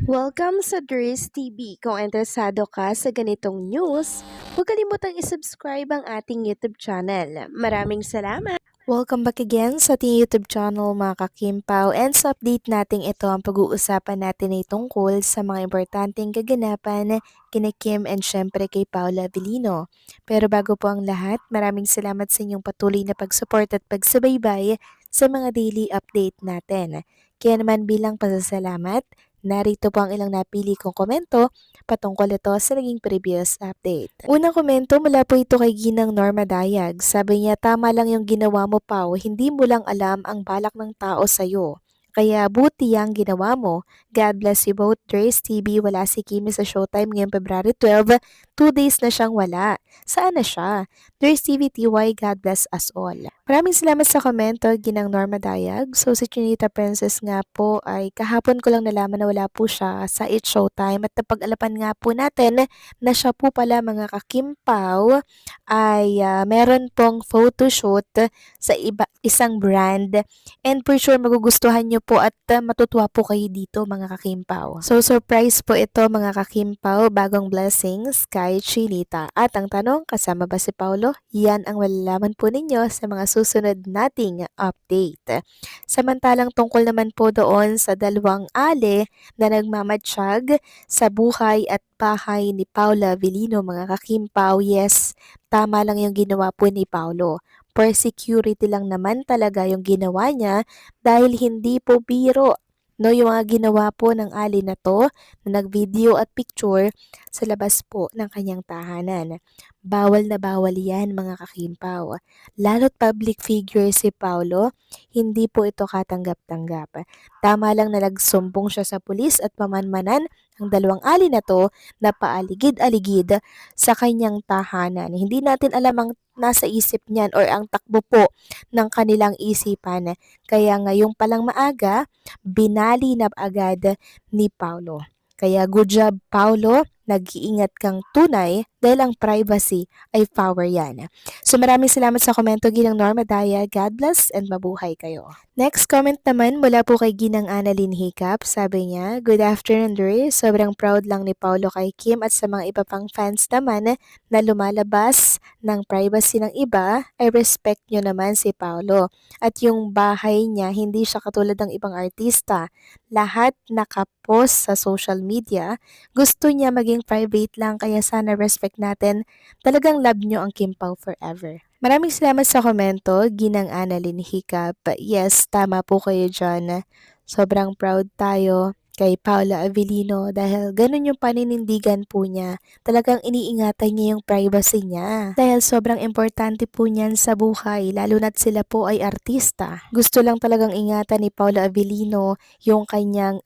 Welcome sa Dries TV. Kung interesado ka sa ganitong news, huwag kalimutang isubscribe ang ating YouTube channel. Maraming salamat! Welcome back again sa ating YouTube channel mga kakimpaw, and sa update natin ito ang pag-uusapan natin ay tungkol sa mga importanteng kaganapan kina Kim and syempre kay Paula Avellino. Pero bago po ang lahat, maraming salamat sa inyong patuloy na pag-support at pagsubaybay sa mga daily update natin. Kaya naman bilang pasasalamat, narito po ang ilang napili kong komento patungkol ito sa naging previous update. Unang komento mula po ito kay Ginang Norma Dayag. Sabi niya, tama lang yung ginawa mo, Pao. Hindi mo lang alam ang balak ng tao sa'yo. Kaya buti ang ginawa mo. God bless you both. Trace TV, wala si Kimi sa Showtime ngayong February 12. 2 days na siyang wala. Saan na siya? Trace TV TY, God bless us all. Maraming salamat sa komento, Ginang Norma Dayag. So si Chinita Princess nga po ay kahapon ko lang nalaman na wala po siya sa It's Showtime at napag-alapan nga po natin na siya po pala mga kakimpaw ay meron pong photoshoot sa isang brand, and for sure magugustuhan nyo po at matutuwa po kayo dito mga kakimpaw. So surprise po ito mga kakimpaw, bagong blessings kay Chinita. At ang tanong, kasama ba si Paulo? Yan ang malalaman po ninyo sa mga susunod nating update. Samantalang tungkol naman po doon sa dalawang ale na nagmamatsyag sa buhay at bahay ni Paula Avellino mga kakimpaw, yes, tama lang yung ginawa po ni Paulo. For security lang naman talaga yung ginawa niya dahil hindi po biro. No, yung mga ginawa po ng ali na to na nag-video at picture sa labas po ng kanyang tahanan. Bawal na bawal yan mga kakimpaw. Lalo't public figure si Paulo, hindi po ito katanggap-tanggap. Tama lang na nagsumbong siya sa pulis at pamanmanan ang dalawang ali na to na paaligid-aligid sa kanyang tahanan. Hindi natin alam ang nasa isip niyan or ang takbo po ng kanilang isipan. Kaya ngayong palang maaga, binali na agad ni Paulo. Kaya good job Paulo, nag-iingat kang tunay dahil ang privacy ay power yan. So maraming salamat sa komento Ginang Norma Daya, God bless and mabuhay kayo. Next comment naman mula po kay Ginang Annalyn Hiccup, sabi niya, good afternoon Dre, sobrang proud lang ni Paulo kay Kim at sa mga iba pang fans naman na lumalabas ng privacy ng iba, ay respect nyo naman si Paulo. At yung bahay niya, hindi siya katulad ng ibang artista. Lahat nakapost sa social media. Gusto niya maging private lang, kaya sana respect natin. Talagang love nyo ang Kim Pao forever. Maraming salamat sa komento, Ginang Annalyn Hiccup. Yes, tama po kayo dyan. Sobrang proud tayo kay Paula Avellino dahil ganun yung paninindigan po niya. Talagang iniingatan niya yung privacy niya. Dahil sobrang importante po niyan sa buhay, lalo na't sila po ay artista. Gusto lang talagang ingatan ni Paula Avellino yung kanyang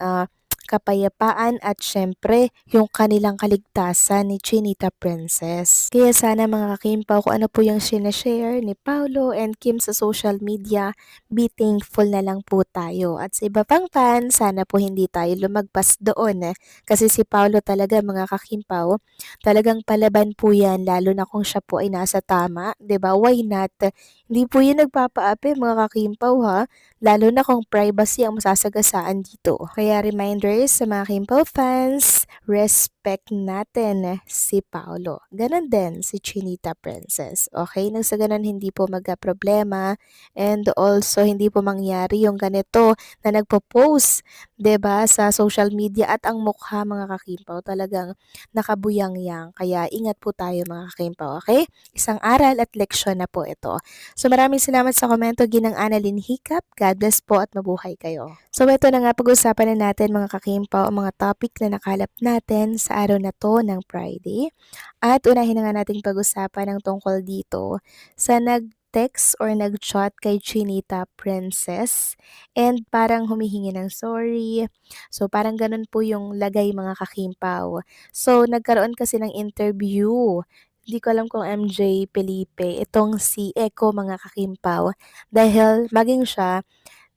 kapayapaan at syempre yung kanilang kaligtasan ni Chinita Princess. Kaya sana mga kakimpaw, kung ano po yung sinashare ni Paulo and Kim sa social media, be thankful na lang po tayo. At sa iba pang fan, sana po hindi tayo lumagpas doon. Kasi si Paulo talaga mga kakimpaw, talagang palaban po yan, lalo na kung siya po ay nasa tama. 'Di ba? Why not? Hindi po yun nagpapaapi mga kakimpaw ha, lalo na kung privacy ang masasagasaan dito. Kaya reminders sa mga Kimpaw fans, respect natin si Paolo. Ganon din si Chinita Princess. Okay? Nang sa ganon hindi po magka-problema, and also hindi po mangyari yung ganito na nagpo-post 'di ba sa social media at ang mukha mga kakimpaw talagang nakabuyang-yang. Kaya ingat po tayo mga kakimpaw, okay? Isang aral at leksyon na po ito. So maraming salamat sa komento Ginang Annalyn Hiccup. God bless po at mabuhay kayo. So ito na nga, pag-usapan na natin mga kakimpaw ang mga topic na nakalap natin sa araw na to ng Friday. At unahin na nga nating pag-usapan ang tungkol dito sa nag-text or nag-chat kay Chinita Princess and parang humihingi ng sorry. So parang ganun po yung lagay mga kakimpaw. So nagkaroon kasi ng interview, hindi ko alam kung MJ Felipe, itong si Echo mga kakimpaw, dahil maging siya,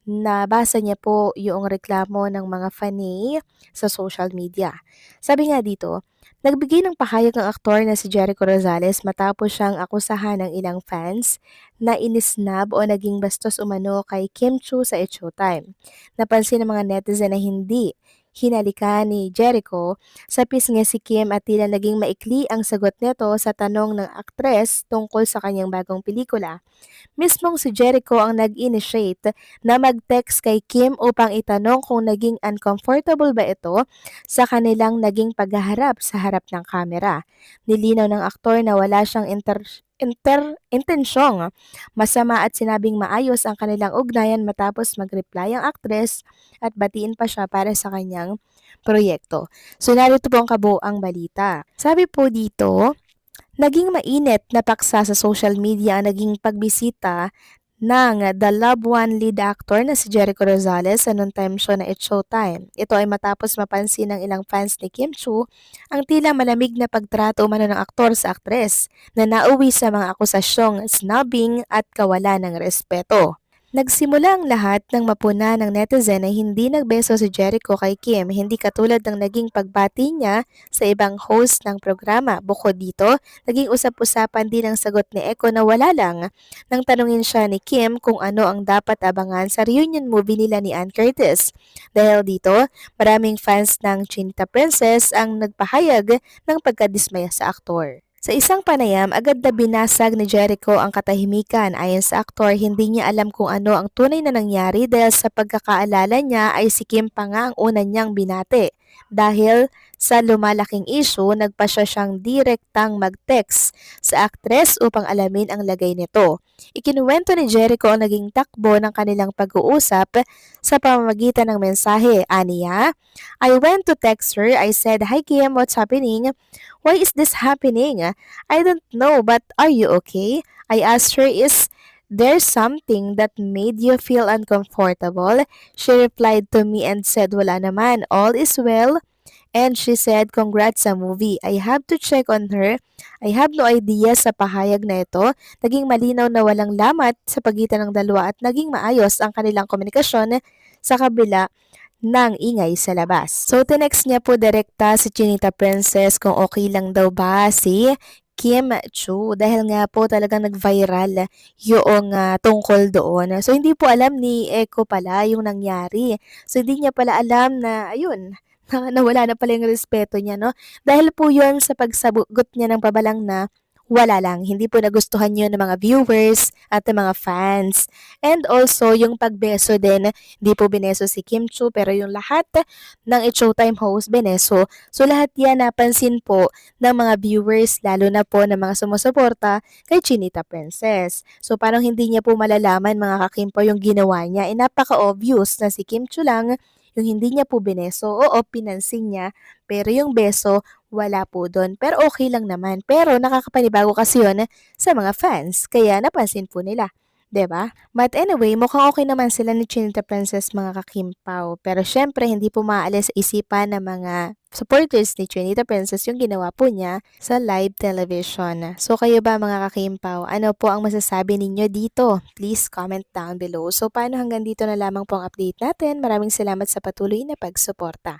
nabasa niya po yung reklamo ng mga fanny sa social media. Sabi nga dito, nagbigay ng pahayag ng aktor na si Jericho Rosales matapos siyang akusahan ng ilang fans na inisnab o naging bastos umano kay Kim Chu sa It's Showtime. Napansin ng mga netizen na hinalikan ni Jericho sa pisngi si Kim at tila naging maikli ang sagot nito sa tanong ng aktres tungkol sa kanyang bagong pelikula. Mismong si Jericho ang nag-initiate na mag-text kay Kim upang itanong kung naging uncomfortable ba ito sa kanilang naging paghaharap sa harap ng kamera. Nilinaw ng aktor na wala siyang intensyong masama at sinabing maayos ang kanilang ugnayan matapos mag-reply ang aktres at batiin pa siya para sa kanyang proyekto. So narito po ang kabuoang balita. Sabi po dito, naging mainit na paksa sa social media ang naging pagbisita ng The Love One lead actor na si Jericho Rosales sa noontime show na It's Showtime. Ito ay matapos mapansin ng ilang fans ni Kim Chu ang tila malamig na pagtrato umano ng aktor sa aktres na nauwi sa mga akusasyong snubbing at kawalan ng respeto. Nagsimula ang lahat ng mapuna ng netizen na hindi nagbeso si Jericho kay Kim, hindi katulad ng naging pagbati niya sa ibang host ng programa. Bukod dito, naging usap-usapan din ang sagot ni Eko na wala lang nang tanungin siya ni Kim kung ano ang dapat abangan sa reunion movie nila ni Ann Curtis. Dahil dito, maraming fans ng Chinita Princess ang nagpahayag ng pagkadismaya sa aktor. Sa isang panayam, agad na binasag ni Jericho ang katahimikan. Ayon sa aktor, hindi niya alam kung ano ang tunay na nangyari dahil sa pagkakaalala niya ay si Kim pa nga ang una niyang binate. Dahil sa lumalaking issue, nagpa siya siyang direktang mag-text sa aktres upang alamin ang lagay nito. Ikinuwento ni Jericho ang naging takbo ng kanilang pag-uusap sa pamamagitan ng mensahe. Aniya, I went to text her. I said, "Hi Kim, what's happening? Why is this happening? I don't know, but are you okay?" I asked her, "Is there something that made you feel uncomfortable?" She replied to me and said, "Wala naman, all is well." And she said, "Congrats sa movie." I have to check on her. I have no idea sa pahayag na ito. Naging malinaw na walang lamat sa pagitan ng dalawa at naging maayos ang kanilang komunikasyon sa kabila ng ingay sa labas. So, tinext niya po direkta si Chinita Princess kung okay lang daw ba si Kim Chu dahil nga po talagang nag-viral yung tungkol doon. So, hindi po alam ni Eko pala yung nangyari. So, hindi niya pala alam na, ayun, nawala na pala yung respeto niya, no? Dahil po yun sa pagsagot niya ng pabalang na wala lang. Hindi po nagustuhan yun ng mga viewers at ng mga fans. And also, yung pagbeso din, hindi po bineso si Kim Chu, pero yung lahat ng It's Showtime host, bineso. So, lahat yan napansin po ng mga viewers, lalo na po ng mga sumusuporta kay Chinita Princess. So, parang hindi niya po malalaman mga kakimpo yung ginawa niya. Napaka-obvious na si Kim Chu lang yung hindi niya po bineso. Oo, pinansin niya, pero yung beso, wala po doon. Pero okay lang naman. Pero nakakapanibago kasi yun sa mga fans. Kaya napansin po nila. 'Di ba? But anyway, mukhang okay naman sila ni Chinita Princess mga kakimpaw. Pero syempre, hindi po maalis sa isipan ng mga supporters ni Chinita Princess yung ginawa po niya sa live television. So kayo ba mga kakimpaw, ano po ang masasabi ninyo dito? Please comment down below. So paano hanggang dito na lamang po ang update natin. Maraming salamat sa patuloy na pagsuporta.